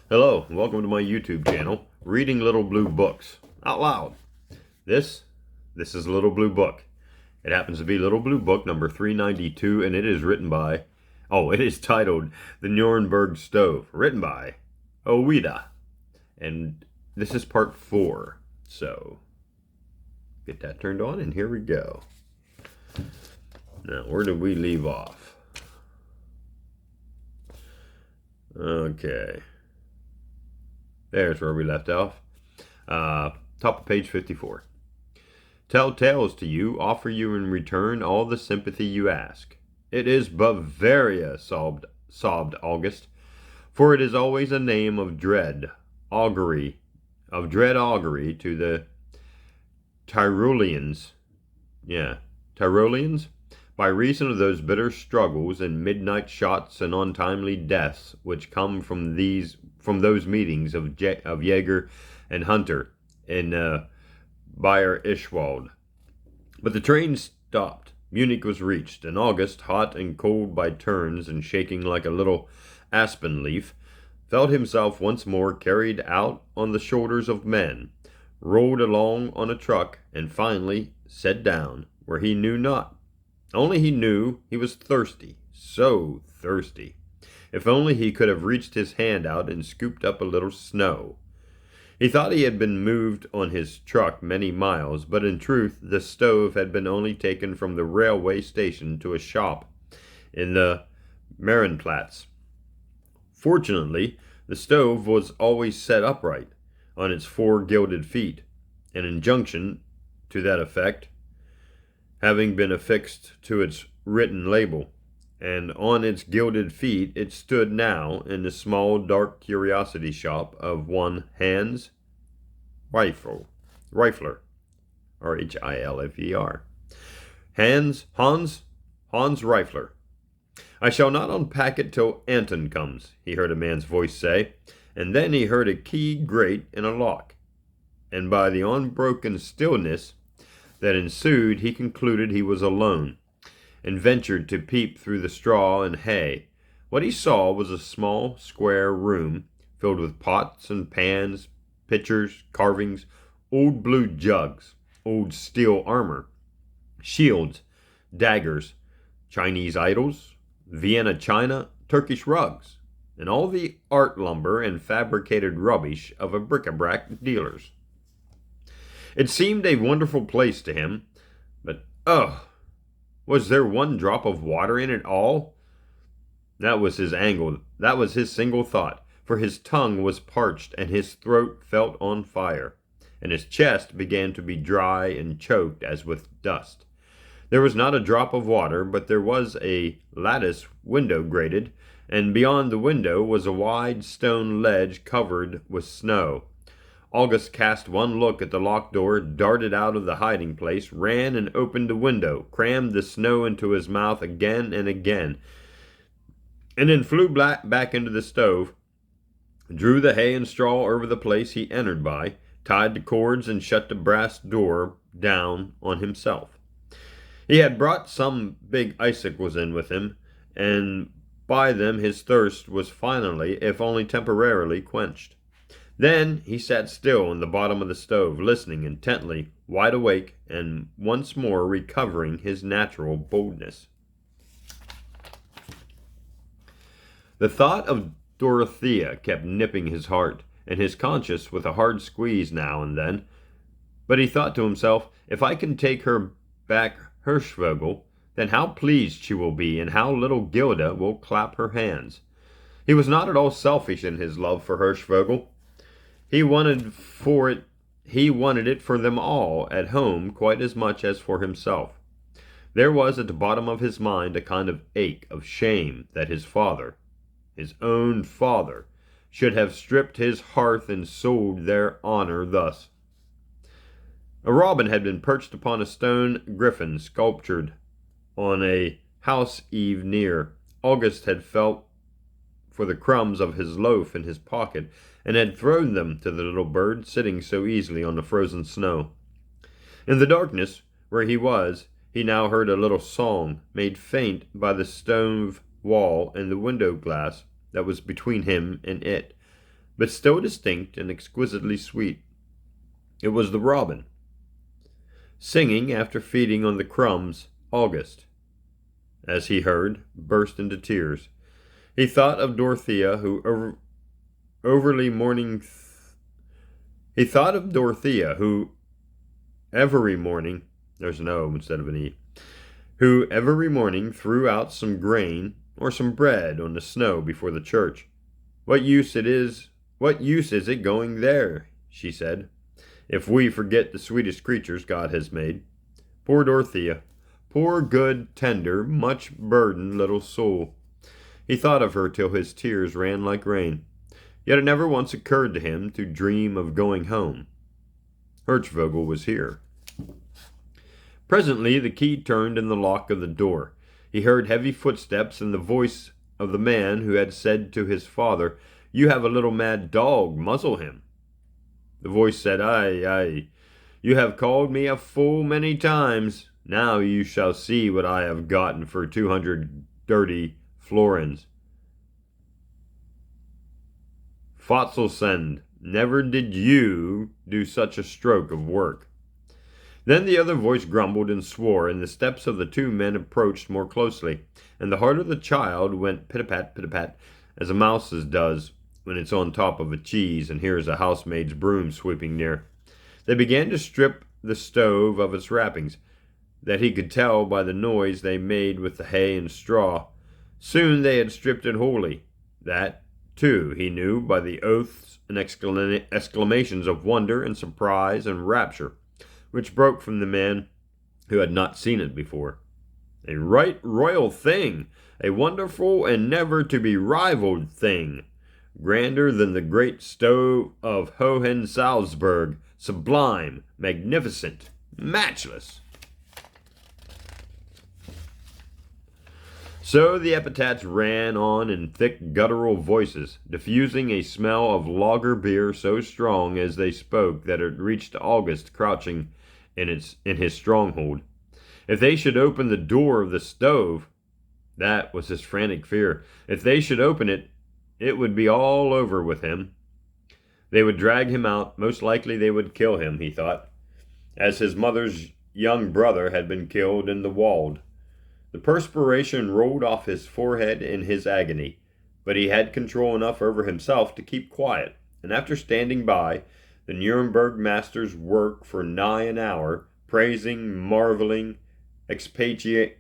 Hello, and welcome to my YouTube channel, Reading Little Blue Books, out loud. This is a Little Blue Book. It happens to be Little Blue Book number 392, and it is titled The Nurnberg Stove, written by Ouida. And this is part 4, so get that turned on, and here we go. Now, where did we leave off? Okay. There's where we left off. Top of page 54. Tell tales to you, offer you in return all the sympathy you ask. It is Bavaria, sobbed August, for it is always a name of dread augury to the Tyroleans. Tyroleans? By reason of those bitter struggles and midnight shots and untimely deaths which come from those meetings of Jäger and Hunter in Bayer Ischwald. But the train stopped. Munich was reached, and August, hot and cold by turns and shaking like a little aspen leaf, felt himself once more carried out on the shoulders of men, rolled along on a truck, and finally set down where he knew not. Only he knew he was thirsty, so thirsty. If only he could have reached his hand out and scooped up a little snow. He thought he had been moved on his truck many miles, but in truth the stove had been only taken from the railway station to a shop in the Marienplatz. Fortunately, the stove was always set upright on its 4 gilded feet, an injunction to that effect having been affixed to its written label, and on its gilded feet it stood now in the small dark curiosity shop of one Hans Rifler, Hilfer. Hans Rifler. I shall not unpack it till Anton comes, he heard a man's voice say, and then he heard a key grate in a lock, and by the unbroken stillness that ensued, he concluded he was alone, and ventured to peep through the straw and hay. What he saw was a small, square room, filled with pots and pans, pitchers, carvings, old blue jugs, old steel armor, shields, daggers, Chinese idols, Vienna china, Turkish rugs, and all the art lumber and fabricated rubbish of a bric-a-brac dealer's. It seemed a wonderful place to him, but was there one drop of water in it all? That was his single thought, for his tongue was parched and his throat felt on fire, and his chest began to be dry and choked as with dust. There was not a drop of water, but there was a lattice window grated, and beyond the window was a wide stone ledge covered with snow. August cast one look at the locked door, darted out of the hiding place, ran and opened the window, crammed the snow into his mouth again and again, and then flew back into the stove, drew the hay and straw over the place he entered by, tied the cords, and shut the brass door down on himself. He had brought some big icicles in with him, and by them his thirst was finally, if only temporarily, quenched. Then he sat still in the bottom of the stove, listening intently, wide awake, and once more recovering his natural boldness. The thought of Dorothea kept nipping his heart, and his conscience with a hard squeeze now and then. But he thought to himself, if I can take her back Hirschvogel, then how pleased she will be, and how little Gilda will clap her hands. He was not at all selfish in his love for Hirschvogel. He wanted it for them all at home quite as much as for himself. There was at the bottom of his mind a kind of ache of shame that his own father, should have stripped his hearth and sold their honor thus. A robin had been perched upon a stone griffin sculptured on a house eave near. August had felt for the crumbs of his loaf in his pocket, and had thrown them to the little bird sitting so easily on the frozen snow. In the darkness, where he was, he now heard a little song, made faint by the stove wall and the window glass that was between him and it. but still distinct and exquisitely sweet. It was the robin, singing after feeding on the crumbs. August, as he heard, burst into tears. He thought of Dorothea, overly mourning. He thought of Dorothea, who every morning, there's an O instead of an E, who every morning threw out some grain or some bread on the snow before the church. What use is it going there? She said, if we forget the sweetest creatures God has made. Poor Dorothea, poor, good, tender, much burdened little soul. He thought of her till his tears ran like rain. Yet it never once occurred to him to dream of going home. Hirschvogel was here. Presently the key turned in the lock of the door. He heard heavy footsteps and the voice of the man who had said to his father, "You have a little mad dog, muzzle him." The voice said, "Aye, aye, you have called me a fool many times. Now you shall see what I have gotten for 200 dirty florins. Fotzelsend, never did you do such a stroke of work." Then the other voice grumbled and swore, and the steps of the two men approached more closely, and the heart of the child went pit-a-pat, pit-a-pat, as a mouse's does when it's on top of a cheese and hears a housemaid's broom sweeping near. They began to strip the stove of its wrappings, that he could tell by the noise they made with the hay and straw. Soon they had stripped it wholly. That, too, he knew by the oaths and exclamations of wonder and surprise and rapture, which broke from the man who had not seen it before. A right royal thing, a wonderful and never to be rivaled thing, grander than the great stove of Hohensalzburg, sublime, magnificent, matchless. So the epithets ran on in thick guttural voices, diffusing a smell of lager beer so strong as they spoke that it reached August crouching in his stronghold. If they should open the door of the stove, that was his frantic fear. If they should open it, it would be all over with him. They would drag him out. Most likely they would kill him, he thought, as his mother's young brother had been killed in the Wald. The perspiration rolled off his forehead in his agony, but he had control enough over himself to keep quiet, and after standing by the Nurnberg master's work for nigh an hour, praising, marveling, expatiating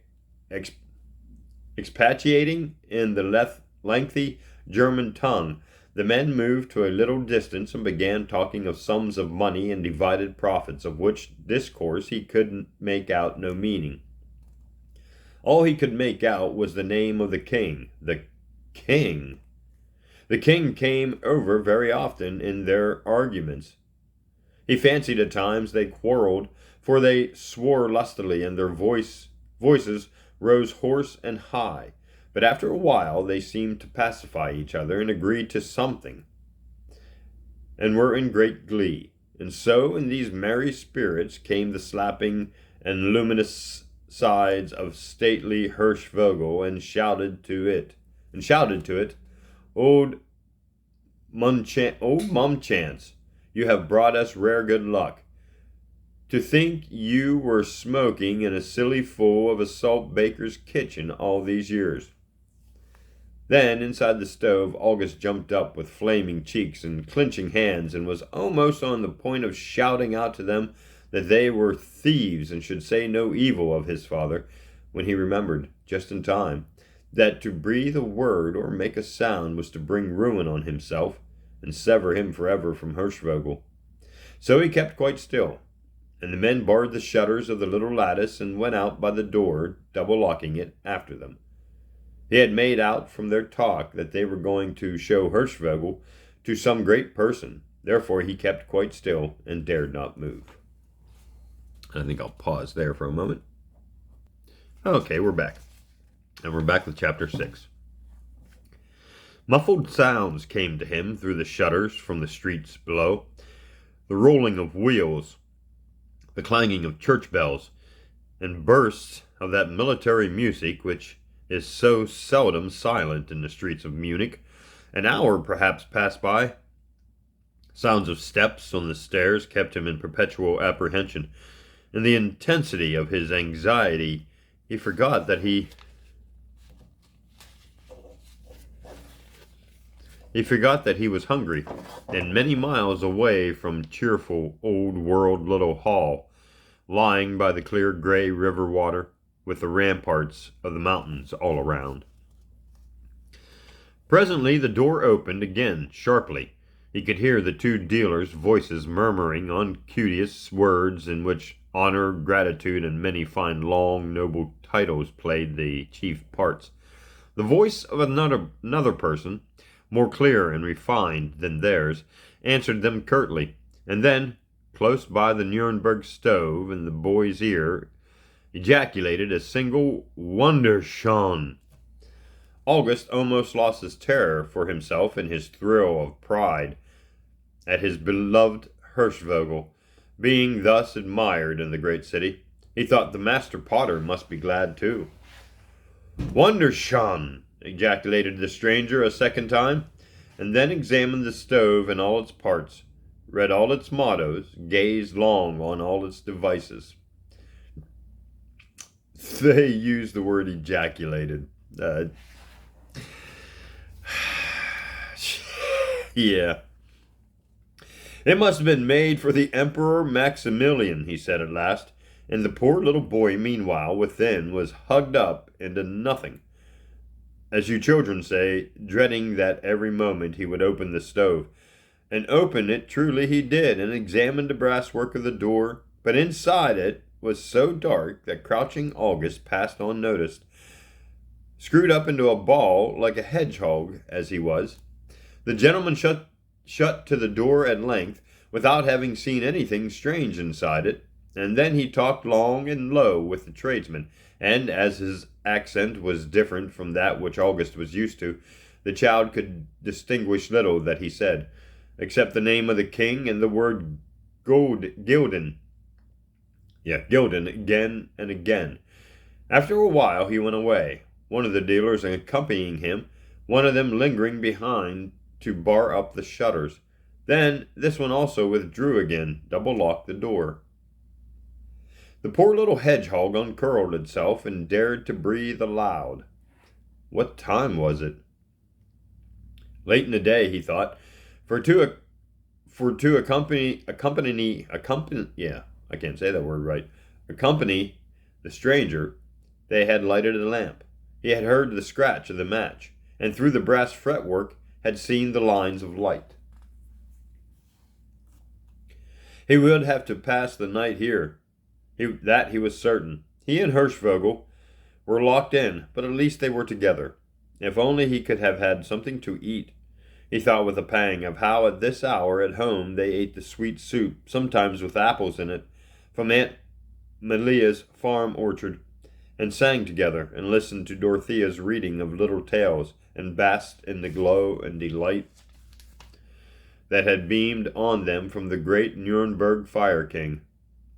in the lengthy German tongue, the men moved to a little distance and began talking of sums of money and divided profits, of which discourse he could make out no meaning. All he could make out was the name of the king. The king! The king came over very often in their arguments. He fancied at times they quarreled, for they swore lustily, and their voices rose hoarse and high. But after a while they seemed to pacify each other and agreed to something, and were in great glee. And so in these merry spirits came the slapping and luminous sides of stately Hirschvogel, and shouted to it, Old Mumchance, you have brought us rare good luck. To think you were smoking in a silly fool of a salt baker's kitchen all these years. Then, inside the stove, August jumped up with flaming cheeks and clenching hands, and was almost on the point of shouting out to them that they were thieves and should say no evil of his father, when he remembered, just in time, that to breathe a word or make a sound was to bring ruin on himself and sever him forever from Hirschvogel. So he kept quite still, and the men barred the shutters of the little lattice and went out by the door, double-locking it after them. He had made out from their talk that they were going to show Hirschvogel to some great person. Therefore he kept quite still and dared not move. I think I'll pause there for a moment. Okay, we're back. And we're back with chapter 6. Muffled sounds came to him through the shutters from the streets below. The rolling of wheels, the clanging of church bells, and bursts of that military music which is so seldom silent in the streets of Munich. An hour perhaps passed by, Sounds of steps on the stairs kept him in perpetual apprehension. In the intensity of his anxiety, he forgot that he was hungry, and many miles away from cheerful old-world little Hall, lying by the clear gray river water, with the ramparts of the mountains all around. Presently the door opened again sharply. He could hear the two dealers' voices murmuring uncourteous words in which honor, gratitude, and many fine long, noble titles played the chief parts. The voice of another person, more clear and refined than theirs, answered them curtly, and then, close by the Nurnberg stove in the boy's ear, ejaculated a single "Wunderschön." August almost lost his terror for himself in his thrill of pride at his beloved Hirschvogel being thus admired in the great city. He thought the master potter must be glad too. "Wunderschön!" ejaculated the stranger a second time, and then examined the stove in all its parts, read all its mottos, gazed long on all its devices. They use the word ejaculated. Yeah. "It must have been made for the Emperor Maximilian," he said at last, and the poor little boy meanwhile within was hugged up into nothing, as you children say, dreading that every moment he would open the stove. And open it truly he did, and examined the brasswork of the door, but inside it was so dark that crouching August passed unnoticed. Screwed up into a ball like a hedgehog as he was, the gentleman shut to the door at length, without having seen anything strange inside it, and then he talked long and low with the tradesman, and as his accent was different from that which August was used to, the child could distinguish little that he said, except the name of the king and the word Gilden. Gilden again and again. After a while he went away, one of the dealers accompanying him, one of them lingering behind to bar up the shutters. Then this one also withdrew again, double-locked the door. The poor little hedgehog uncurled itself and dared to breathe aloud. What time was it? Late in the day, he thought, for to accompany the stranger, they had lighted a lamp. He had heard the scratch of the match, and through the brass fretwork had seen the lines of light. He would have to pass the night here. He was certain. He and Hirschvogel were locked in, but at least they were together. If only he could have had something to eat. He thought with a pang of how at this hour at home they ate the sweet soup, sometimes with apples in it, from Aunt Melia's farm orchard, and sang together, and listened to Dorothea's reading of little tales, and basked in the glow and delight that had beamed on them from the great Nurnberg fire king.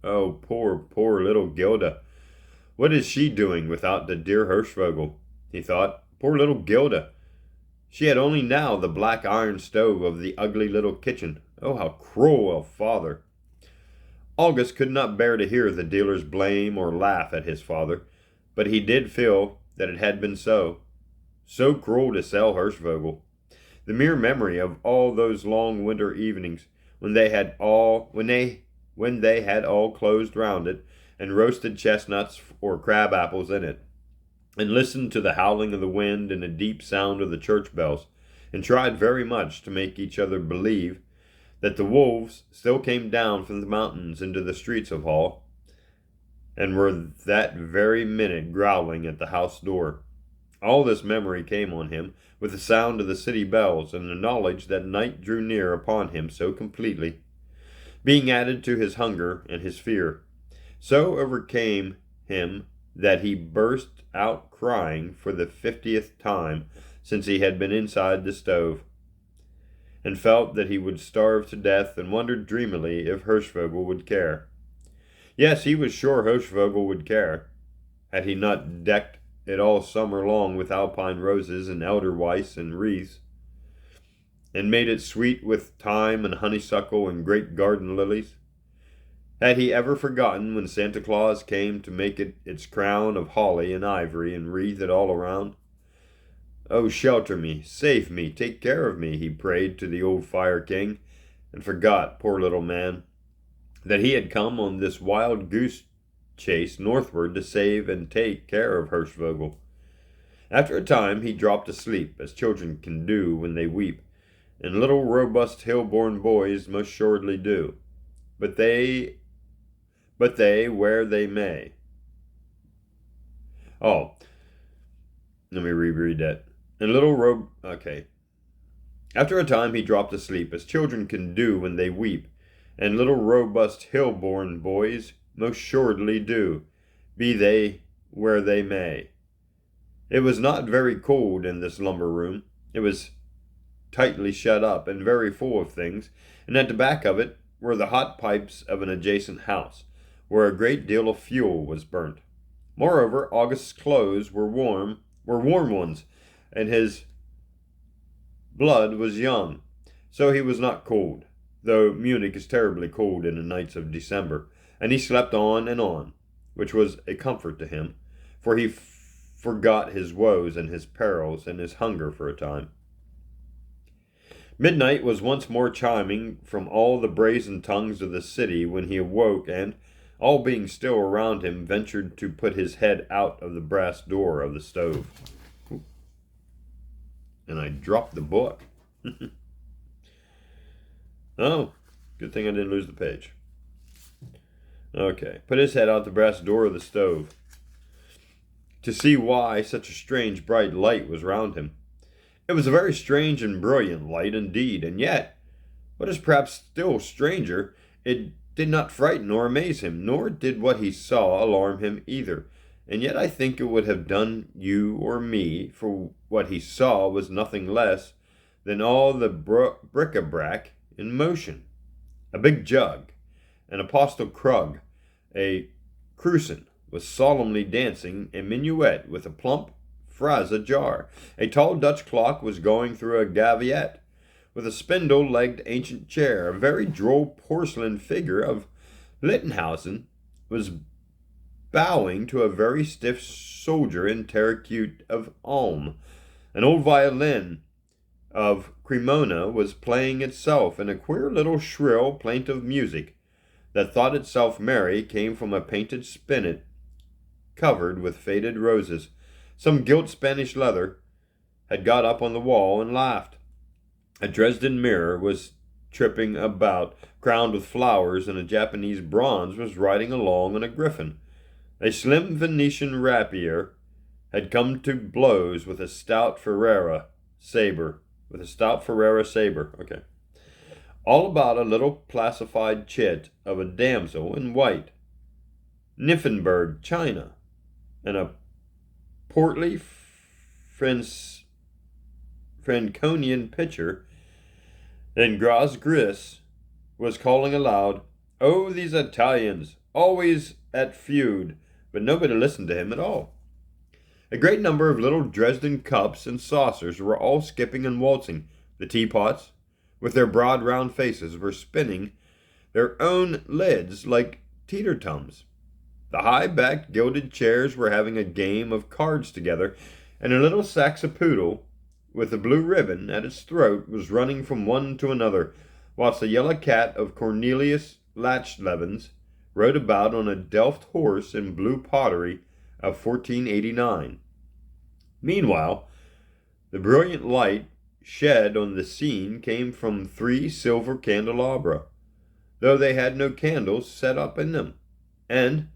Oh, poor little Gilda. What is she doing without the dear Hirschvogel? He thought. Poor little Gilda. She had only now the black iron stove of the ugly little kitchen. Oh, how cruel a father. August could not bear to hear the dealers blame or laugh at his father, but he did feel that it had been so. So cruel to sell Hirschvogel. The mere memory of all those long winter evenings when they had all closed round it, and roasted chestnuts or crab apples in it, and listened to the howling of the wind and the deep sound of the church bells, and tried very much to make each other believe that the wolves still came down from the mountains into the streets of Hall, and were that very minute growling at the house door. All this memory came on him with the sound of the city bells, and the knowledge that night drew near upon him so completely, being added to his hunger and his fear, so overcame him that he burst out crying for the 50th time since he had been inside the stove, and felt that he would starve to death, and wondered dreamily if Hirschvogel would care. Yes, he was sure Hirschvogel would care. Had he not decked it all summer long with alpine roses and edelweiss and wreaths? and made it sweet with thyme and honeysuckle and great garden lilies? Had he ever forgotten when Santa Claus came to make it its crown of holly and ivory and wreathe it all around? "Oh, shelter me, save me, take care of me," he prayed to the old Fire King, and forgot, poor little man, that he had come on this wild goose chase northward to save and take care of Hirschvogel. After a time he dropped asleep, as children can do when they weep, and little robust hill-born boys most assuredly do. But they, where they may. Oh, let me reread that. Okay. After a time he dropped asleep, as children can do when they weep, and little robust hill-born boys most assuredly do, be they where they may. It was not very cold in this lumber room. It was tightly shut up and very full of things, and at the back of it were the hot pipes of an adjacent house, where a great deal of fuel was burnt. Moreover, August's clothes were warm ones, and his blood was young, so he was not cold, though Munich is terribly cold in the nights of December, and he slept on, which was a comfort to him, for he forgot his woes and his perils and his hunger for a time. Midnight was once more chiming from all the brazen tongues of the city when he awoke and, all being still around him, ventured to put his head out of the brass door of the stove. And I dropped the book. Oh, good thing I didn't lose the page. Okay, put his head out the brass door of the stove, to see why such a strange bright light was round him. It was a very strange and brilliant light indeed, and yet, what is perhaps still stranger, it did not frighten or amaze him, nor did what he saw alarm him either. And yet I think it would have done you or me, for what he saw was nothing less than all the bric-a-brac in motion. A big jug, an apostle krug, a crucian, was solemnly dancing a minuet with a plump Fraza jar. A tall Dutch clock was going through a gaviette with a spindle-legged ancient chair. A very droll porcelain figure of Littenhausen was bowing to a very stiff soldier in terracotta of Ulm. An old violin of Cremona was playing itself, and a queer little shrill, plaintive music that thought itself merry came from a painted spinet covered with faded roses. Some gilt Spanish leather had got up on the wall and laughed. A Dresden mirror was tripping about, crowned with flowers, and a Japanese bronze was riding along on a griffin. A slim Venetian rapier had come to blows with a stout Ferrara saber. Okay. All about a little placified chit of a damsel in white Nurnberg china, and a portly Franconian pitcher in gras gris was calling aloud, "Oh, these Italians, always at feud," but nobody listened to him at all. A great number of little Dresden cups and saucers were all skipping and waltzing. The teapots, with their broad round faces, were spinning their own lids like teeter-tums. The high-backed gilded chairs were having a game of cards together, and a little saxapoodle with a blue ribbon at its throat was running from one to another, whilst a yellow cat of Cornelius Lachlevens rode about on a Delft horse in blue pottery of 1489. Meanwhile, the brilliant light shed on the scene came from 3 silver candelabra, though they had no candles set up in them. And,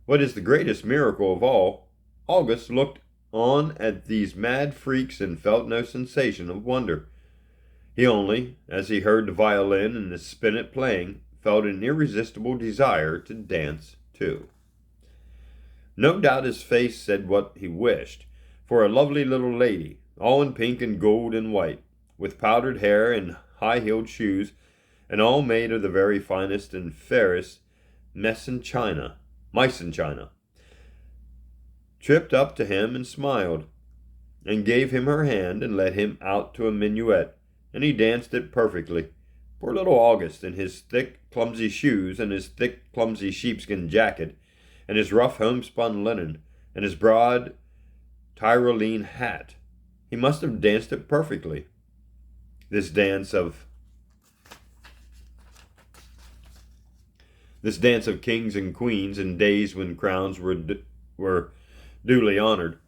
what is the greatest miracle of all, August looked on at these mad freaks and felt no sensation of wonder. He only, as he heard the violin and the spinet playing, felt an irresistible desire to dance too. No doubt his face said what he wished, for a lovely little lady, all in pink and gold and white, with powdered hair and high-heeled shoes, and all made of the very finest and fairest Meissen china, tripped up to him and smiled, and gave him her hand and led him out to a minuet, and he danced it perfectly. Poor little August, in his thick, clumsy shoes, and his thick, clumsy sheepskin jacket, and his rough homespun linen, and his broad Tyrolean hat. He must have danced it perfectly. This dance of kings and queens in days when crowns were duly honored.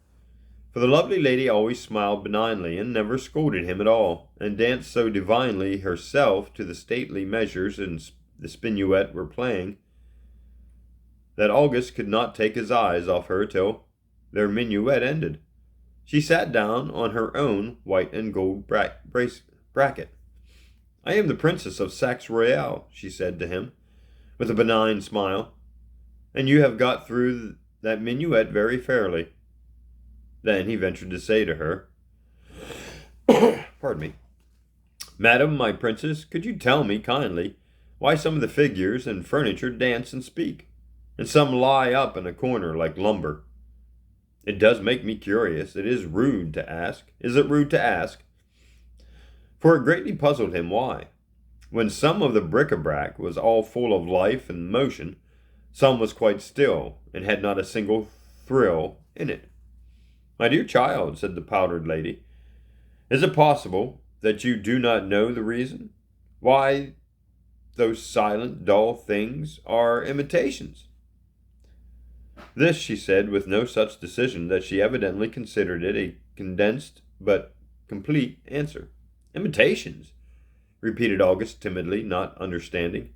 For the lovely lady always smiled benignly and never scolded him at all, and danced so divinely herself to the stately measures the spinuet were playing, that August could not take his eyes off her till their minuet ended. She sat down on her own white and gold bracket. "I am the Princess of Saxe Royale," she said to him, with a benign smile, "and you have got through that minuet very fairly." Then he ventured to say to her, "Pardon me, Madam, my princess, could you tell me kindly why some of the figures and furniture dance and speak, and some lie up in a corner like lumber? It does make me curious. It is rude to ask. Is it rude to ask?" For it greatly puzzled him why, when some of the bric-a-brac was all full of life and motion, some was quite still and had not a single thrill in it. "My dear child," said the powdered lady, "is it possible that you do not know the reason why those silent, dull things are imitations?" This she said with no such decision that she evidently considered it a condensed but complete answer. "Imitations?" repeated August timidly, not understanding.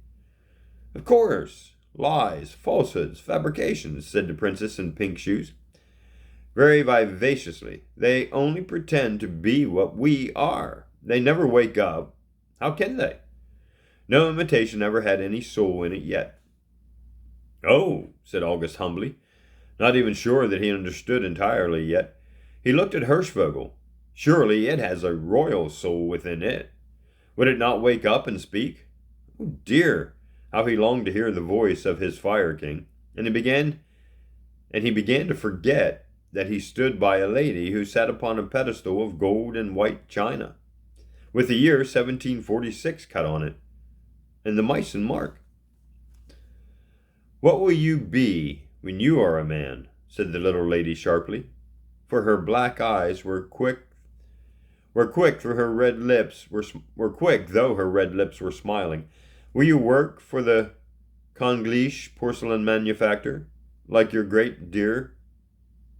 "Of course, lies, falsehoods, fabrications," said the princess in pink shoes, very vivaciously. "They only pretend to be what we are. They never wake up. How can they? No imitation ever had any soul in it yet." "Oh," said August humbly, not even sure that he understood entirely yet. He looked at Hirschvogel. "Surely it has a royal soul within it. Would it not wake up and speak?" Oh dear, how he longed to hear the voice of his Fire King, and he began to forget that he stood by a lady who sat upon a pedestal of gold and white china, with the year 1746 cut on it, and the Meissen mark. "What will you be when you are a man?" said the little lady sharply, for her black eyes were quick though her red lips were smiling. "Will you work for the Konglish porcelain manufacturer, like your great dear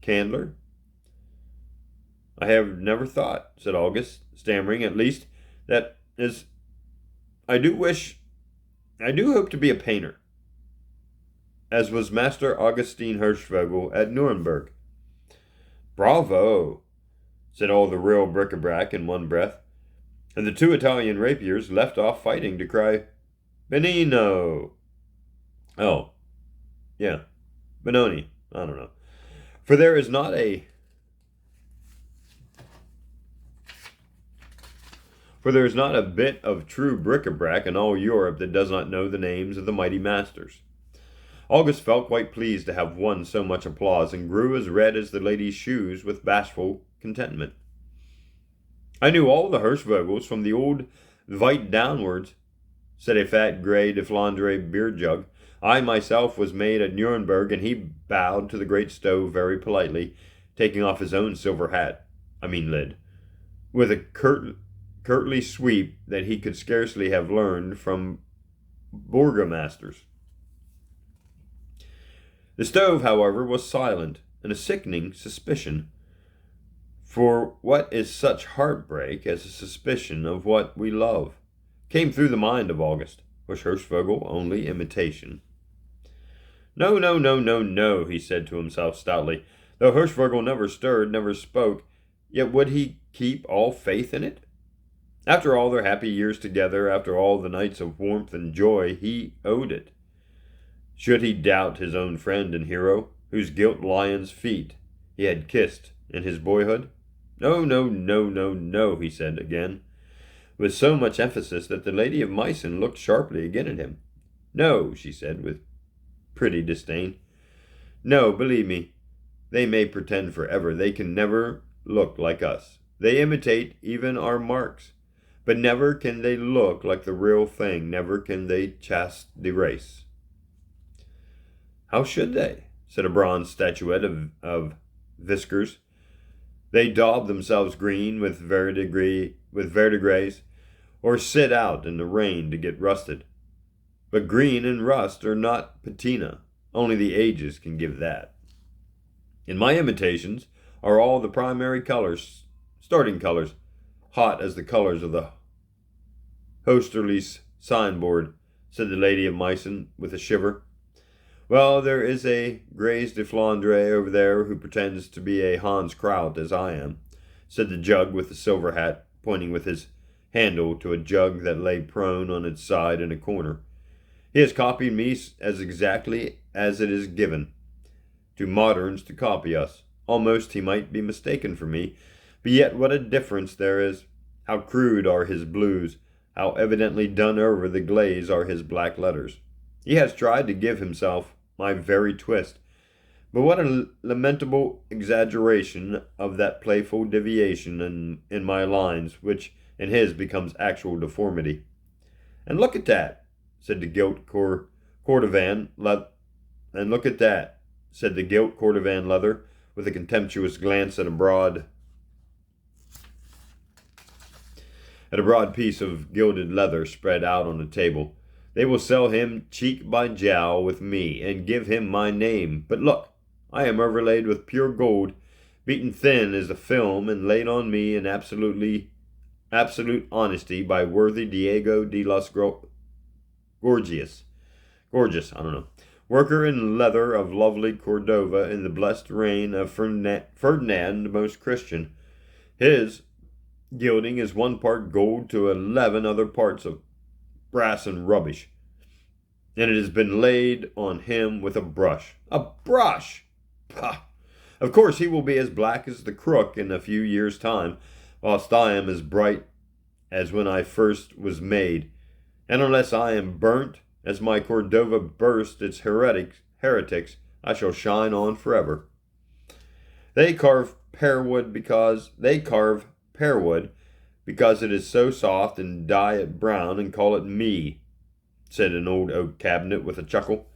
Candler?" "I have never thought," said August, stammering. "At least, that is, I do hope to be a painter, as was Master Augustine Hirschvogel at Nurnberg." "Bravo!" said all the real bric-a-brac in one breath, and the two Italian rapiers left off fighting to cry, "Benino!" Oh, yeah, Benoni, I don't know. For there is not a bit of true bric-a-brac in all Europe that does not know the names of the mighty masters. August felt quite pleased to have won so much applause, and grew as red as the lady's shoes with bashful contentment. "I knew all the Hirschvogels from the old Veit downwards," said a fat grey de Flandre beer jug. "I myself was made at Nurnberg," and he bowed to the great stove very politely, taking off his own silver hat, lid, with a courtly sweep that he could scarcely have learned from burgomasters. The stove, however, was silent, and a sickening suspicion, for what is such heartbreak as a suspicion of what we love, came through the mind of August. Was Hirschvogel only imitation? "No, no, no, no, no," he said to himself stoutly. Though Hirschvogel never stirred, never spoke, yet would he keep all faith in it? After all their happy years together, after all the nights of warmth and joy, he owed it. Should he doubt his own friend and hero, whose gilt lion's feet he had kissed in his boyhood? "No, no, no, no, no," he said again, with so much emphasis that the lady of Meissen looked sharply again at him. "No," she said, with pretty disdain. "No, believe me, they may pretend forever. They can never look like us. They imitate even our marks. but never can they look like the real thing, never can they chast the race. How should they? Said a bronze statuette of Viskers. They daub themselves green with verdigris, or sit out in the rain to get rusted. But green and rust are not patina. Only the ages can give that. And my imitations are all the primary colors, starting colors, hot as the colors of the Hosterlies signboard, said the Lady of Meissen with a shiver. Well, there is a Grace de Flandre over there who pretends to be a Hans Kraut, as I am, said the jug with the silver hat, pointing with his handle to a jug that lay prone on its side in a corner. He has copied me as exactly as it is given to moderns to copy us. Almost he might be mistaken for me, but yet what a difference there is. How crude are his blues, how evidently done over the glaze are his black letters. He has tried to give himself my very twist, but what a lamentable exaggeration of that playful deviation in my lines, which in his becomes actual deformity. And look at that, said the gilt cordovan leather, with a contemptuous glance at a broad piece of gilded leather spread out on the table. They will sell him cheek by jowl with me, and give him my name. But look, I am overlaid with pure gold, beaten thin as a film, and laid on me in absolute honesty by worthy Diego de los Gorgias, worker in leather of lovely Cordova in the blessed reign of Ferdinand the Most Christian. His gilding is 1 part gold to 11 other parts of brass and rubbish, and it has been laid on him with a brush. A brush! Pah! Of course he will be as black as the crook in a few years' time, whilst I am as bright as when I first was made, and unless I am burnt, as my Cordova burst its heretics, I shall shine on forever. They carve pear wood because it is so soft, and dye it brown and call it me, said an old oak cabinet with a chuckle.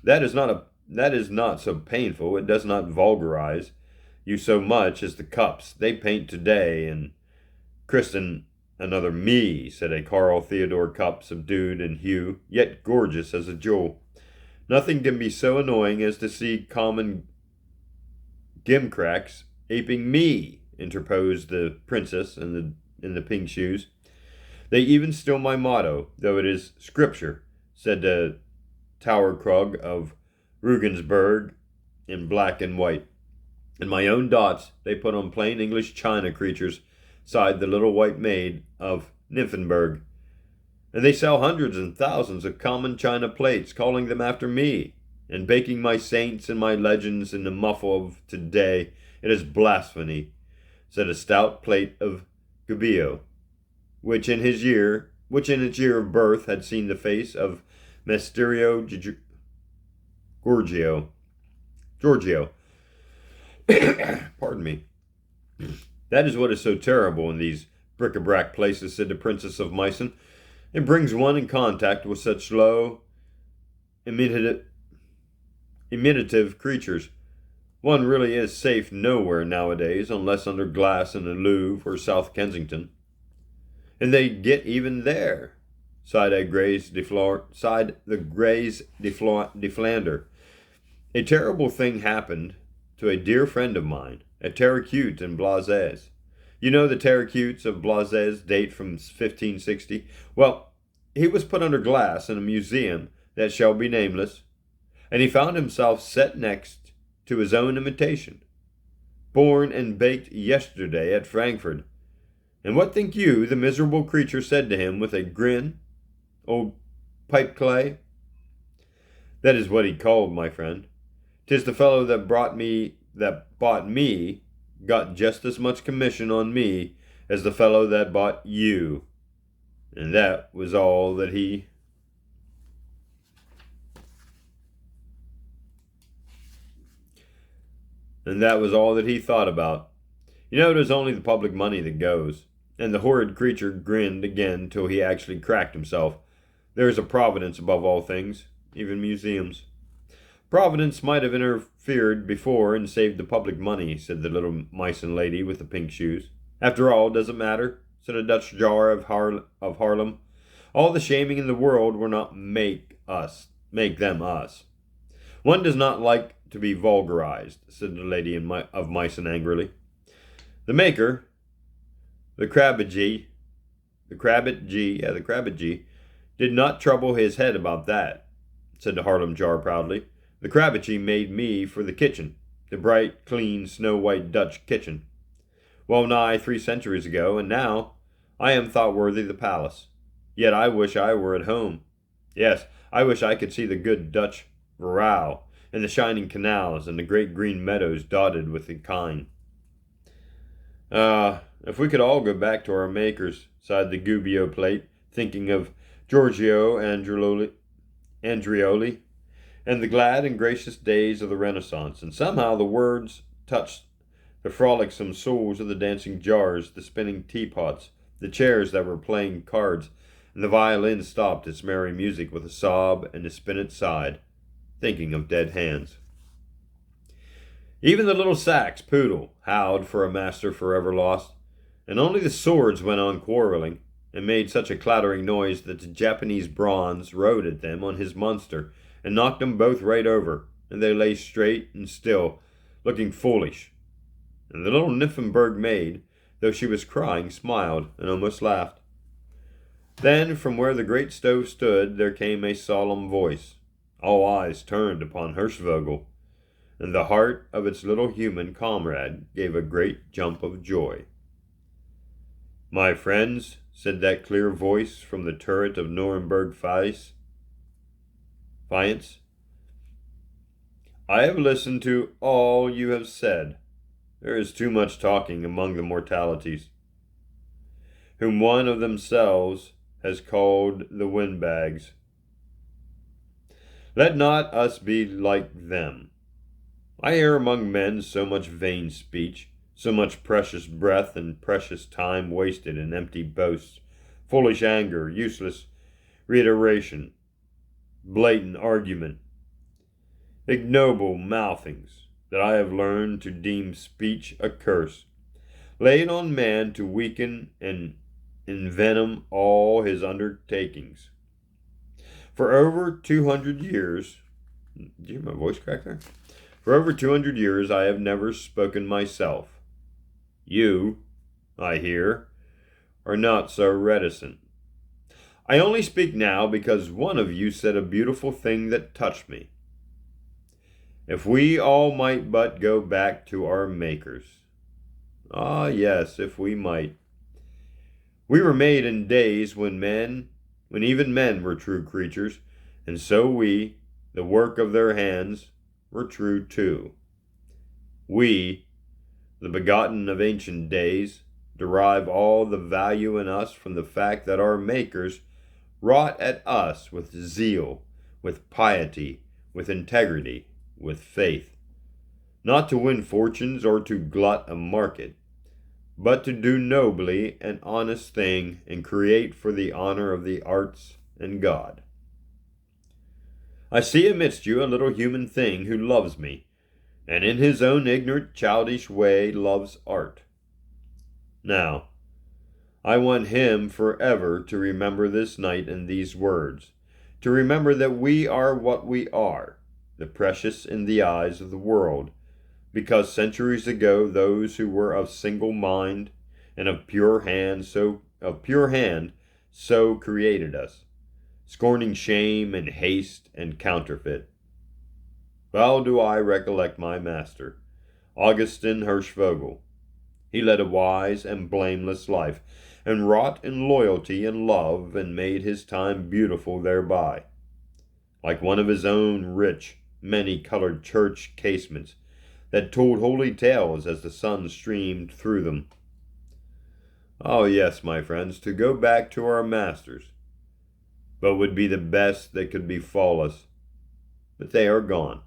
That is not so painful. It does not vulgarize you so much as the cups they paint today and christen another me, said a Carl Theodor cup subdued in hue, yet gorgeous as a jewel. Nothing can be so annoying as to see common gimcracks aping me, interposed the princess in the pink shoes. They even steal my motto, though it is scripture, said the Tower Krug of Regensburg in black and white. And my own dots they put on plain English china creatures, sighed the little white maid of Nymphenburg. And they sell hundreds and thousands of common china plates, calling them after me, and baking my saints and my legends in the muffle of today. It is blasphemy, said a stout plate of Gubbio, which in its year of birth had seen the face of Mysterio Giorgio. Pardon me. That is what is so terrible in these bric-a-brac places, said the Princess of Meissen. It brings one in contact with such low, imitative creatures. One really is safe nowhere nowadays, unless under glass in the Louvre or South Kensington. And they get even there, sighed the Grace de Flander. A terrible thing happened to a dear friend of mine, a Terracute in Blazes. You know the Terracutes of Blazes date from 1560? Well, he was put under glass in a museum that shall be nameless, and he found himself set next to his own imitation, born and baked yesterday at Frankfurt. And what think you the miserable creature said to him with a grin? Old pipe clay? That is what he called my friend. 'Tis the fellow that bought me got just as much commission on me as the fellow that bought you. And that was all that he thought about. You know, it is only the public money that goes. And the horrid creature grinned again till he actually cracked himself. There is a providence above all things, even museums. Providence might have interfered before and saved the public money, said the little Meissen lady with the pink shoes. After all, does it matter? Said a Dutch jar of Haarlem. All the shaming in the world will not make them us. One does not like to be vulgarized, said the lady of Meissen angrily. The maker, the Krabbit G, did not trouble his head about that, said the Haarlem jar proudly. The Krabbit made me for the kitchen, the bright, clean, snow-white Dutch kitchen. Well nigh 3 centuries ago, and now I am thought worthy the palace. Yet I wish I were at home. Yes, I wish I could see the good Dutch verhaal, and the shining canals, and the great green meadows dotted with the kine. If we could all go back to our makers, sighed the Gubbio plate, thinking of Giorgio Andreoli, and the glad and gracious days of the Renaissance, and somehow the words touched the frolicsome souls of the dancing jars, the spinning teapots, the chairs that were playing cards, and the violin stopped its merry music with a sob, and the spinet sighed, thinking of dead hands. Even the little Saxe poodle howled for a master forever lost, and only the swords went on quarreling, and made such a clattering noise that the Japanese bronze rode at them on his monster, and knocked them both right over, and they lay straight and still, looking foolish. And the little Nurnberg maid, though she was crying, smiled and almost laughed. Then, from where the great stove stood, there came a solemn voice. All eyes turned upon Hirschvogel, and the heart of its little human comrade gave a great jump of joy. My friends, said that clear voice from the turret of Nurnberg Fiance, I have listened to all you have said. There is too much talking among the mortalities, whom one of themselves has called the windbags. Let not us be like them. I hear among men so much vain speech, so much precious breath and precious time wasted in empty boasts, foolish anger, useless reiteration, blatant argument, ignoble mouthings, that I have learned to deem speech a curse, laid on man to weaken and envenom all his undertakings. For over 200 years, did you hear my voice crack there? For over 200 years I have never spoken myself. You, I hear, are not so reticent. I only speak now because one of you said a beautiful thing that touched me. If we all might but go back to our makers. Ah, yes, if we might. We were made in days when even men were true creatures, and so we, the work of their hands, were true too. We, the begotten of ancient days, derive all the value in us from the fact that our makers wrought at us with zeal, with piety, with integrity, with faith, not to win fortunes or to glut a market, but to do nobly an honest thing and create for the honor of the arts and God. I see amidst you a little human thing who loves me, and in his own ignorant, childish way loves art. Now, I want him forever to remember this night and these words, to remember that we are what we are, the precious in the eyes of the world, because centuries ago those who were of single mind and of pure hand so created us, scorning shame and haste and counterfeit. Well do I recollect my master, Augustin Hirschvogel. He led a wise and blameless life, and wrought in loyalty and love, and made his time beautiful thereby, like one of his own rich, many-colored church casements that told holy tales as the sun streamed through them. Oh yes, my friends, to go back to our masters, but would be the best that could befall us. But they are gone,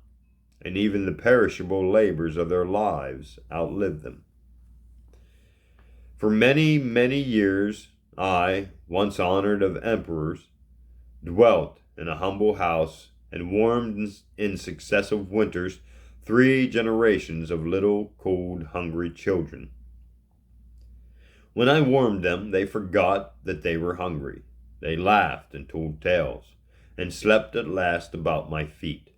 and even the perishable labors of their lives outlive them. For many, many years, I, once honored of emperors, dwelt in a humble house and warmed in successive winters 3 generations of little, cold, hungry children. When I warmed them, they forgot that they were hungry. They laughed and told tales, and slept at last about my feet.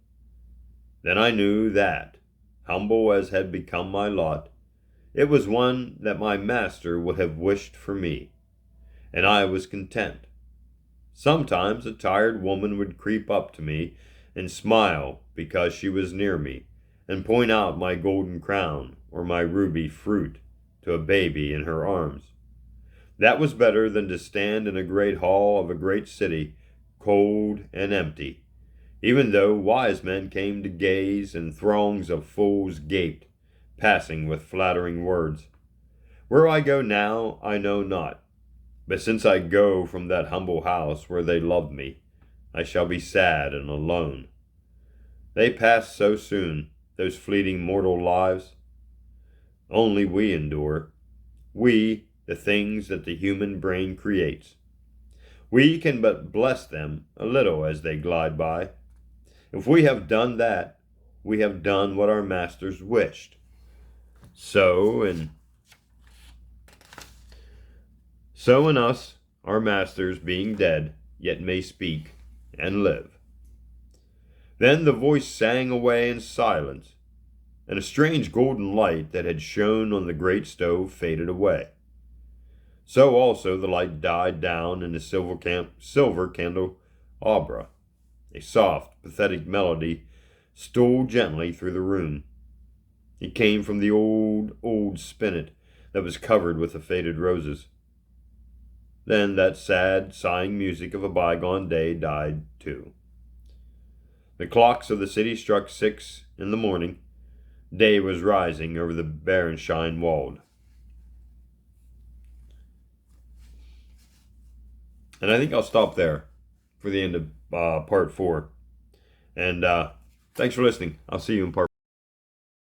Then I knew that, humble as had become my lot, it was one that my master would have wished for me, and I was content. Sometimes a tired woman would creep up to me and smile because she was near me, and point out my golden crown or my ruby fruit to a baby in her arms. That was better than to stand in a great hall of a great city, cold and empty, even though wise men came to gaze and throngs of fools gaped, passing with flattering words. Where I go now, I know not, but since I go from that humble house where they loved me, I shall be sad and alone. They pass so soon, those fleeting mortal lives. Only we endure. We, the things that the human brain creates. We can but bless them a little as they glide by. If we have done that, we have done what our masters wished. So in us, our masters being dead, yet may speak and live. Then the voice sang away in silence, and a strange golden light that had shone on the great stove faded away. So also the light died down in the silver candelabra. A soft, pathetic melody stole gently through the room. It came from the old spinet that was covered with the faded roses. Then that sad, sighing music of a bygone day died too. The clocks of the city struck 6 in the morning. Day was rising over the Barenstein Wald. And I think I'll stop there for the end of part 4. And thanks for listening. I'll see you in part